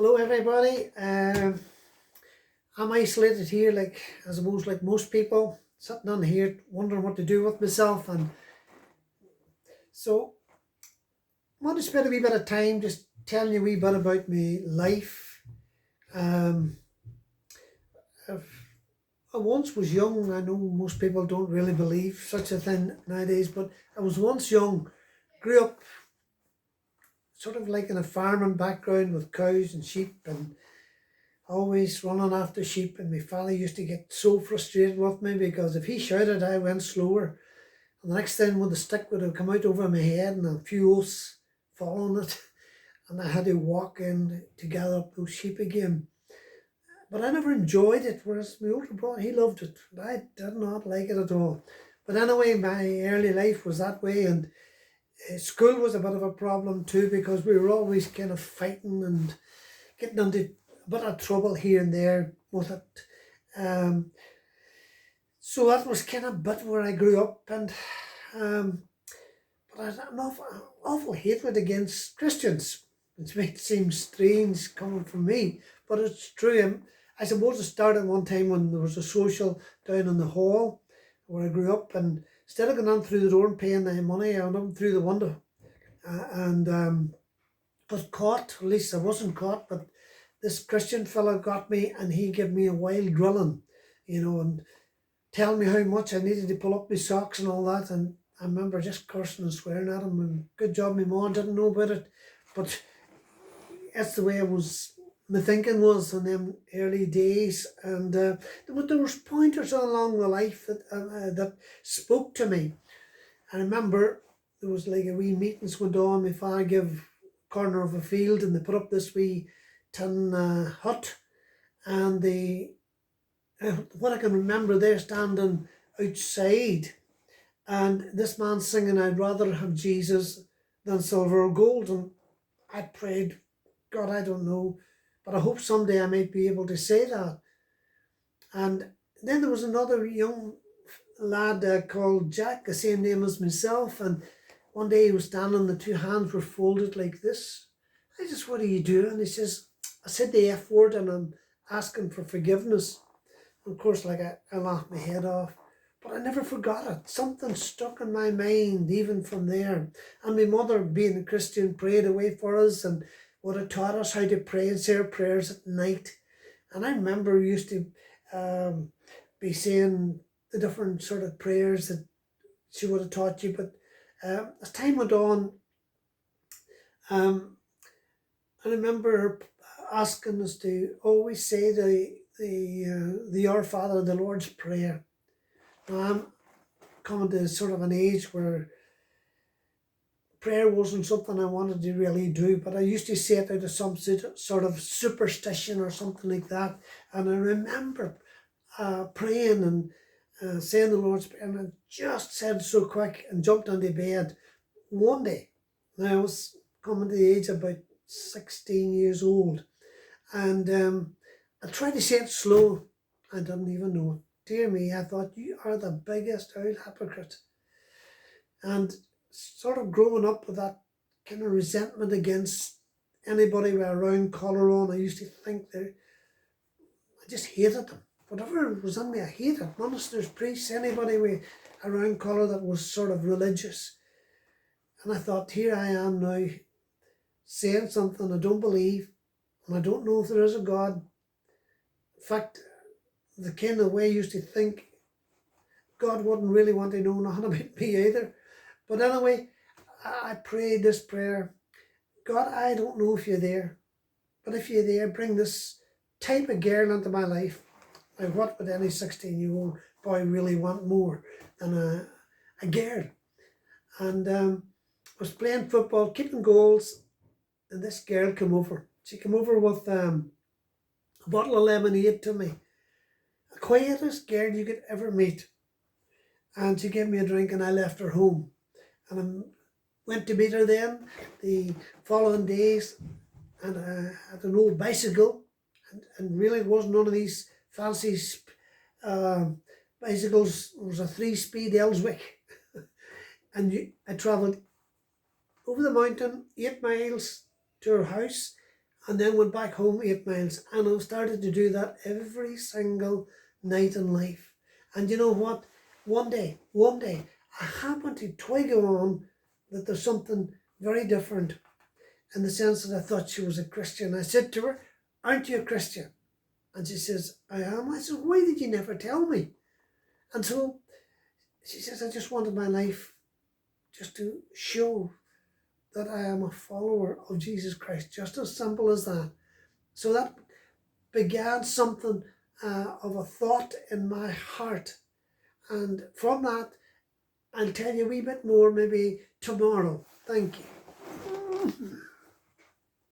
Hello everybody. I'm isolated here, I suppose like most people, sitting on here wondering what to do with myself, and so I want to spend a wee bit of time just telling you a wee bit about my life. Um, if I once was young. I know most people don't really believe such a thing nowadays, but I was once young, grew up sort of like in a farming background with cows and sheep, and always running after sheep. And my father used to get so frustrated with me because if he shouted, I went slower. And the next thing, when the stick would have come out over my head and a few oaths following it, and I had to walk in to gather up those sheep again. But I never enjoyed it, whereas my older brother, he loved it. But I did not like it at all. But anyway, my early life was that way, and school was a bit of a problem too, because we were always kind of fighting and getting into a bit of trouble here and there with it. So that was kind of a bit where I grew up, and but I had an awful hatred against Christians. It might seem strange coming from me, but it's true. I suppose it started one time when there was a social down in the hall where I grew up, and instead of going on through the door and paying the money, I went up through the window and got caught. At least I wasn't caught, but this Christian fella got me, and he gave me a wild drilling, and telling me how much I needed to pull up my socks and all that. And I remember just cursing and swearing at him, and good job my mom didn't know about it. But that's the way my thinking was in them early days. And there was pointers along the life that spoke to me. I remember there was like a wee meetings went on. My father gave corner of a field, and they put up this wee tin hut, and what I can remember, they're standing outside, and this man singing, "I'd rather have Jesus than silver or gold." And I prayed, God, I don't know, but I hope someday I might be able to say that. And then there was another young lad called Jack, the same name as myself, and one day he was standing, the two hands were folded like this. I just, "What are you doing?" He says, "I said the F word and I'm asking for forgiveness." Of course, I laughed my head off, but I never forgot it. Something stuck in my mind even from there. And my mother, being a Christian, prayed away for us and would have taught us how to pray and say our prayers at night. And I remember we used to be saying the different sort of prayers that she would have taught you. But as time went on, I remember her asking us to always say the Our Father, the Lord's Prayer. Now I'm coming to sort of an age where prayer wasn't something I wanted to really do, but I used to say it out of some sort of superstition or something like that. And I remember praying and saying the Lord's Prayer, and I just said it so quick and jumped into bed one day. Now I was coming to the age of about 16 years old, and I tried to say it slow. I didn't even know it. Dear me, I thought, you are the biggest old hypocrite. And sort of growing up with that kind of resentment against anybody with a round collar on, I used to think I just hated them. Whatever was in me, I hated. Ministers, priests, anybody with a round collar that was sort of religious. And I thought, here I am now, saying something I don't believe, and I don't know if there is a God. In fact, the kind of way I used to think, God wouldn't really want to know nothing about me either. But anyway, I prayed this prayer. God, I don't know if you're there, but if you're there, bring this type of girl into my life. Now, what would any 16-year-old boy really want more than a girl? And I was playing football, keeping goals, and this girl came over. She came over with a bottle of lemonade to me. The quietest girl you could ever meet. And she gave me a drink, and I left her home. And I went to meet her then the following days, and I had an old bicycle, and really it wasn't none of these fancy bicycles. It was a 3-speed Elswick. And I travelled over the mountain 8 miles to her house, and then went back home 8 miles. And I started to do that every single night in life. And you know what? One day, I happened to twig on that there's something very different, in the sense that I thought she was a Christian. I said to her, "Aren't you a Christian?" And she says, "I am." I said, "Why did you never tell me?" And so she says, "I just wanted my life just to show that I am a follower of Jesus Christ," just as simple as that. So that began something of a thought in my heart. And from that, I'll tell you a wee bit more maybe tomorrow. Thank you.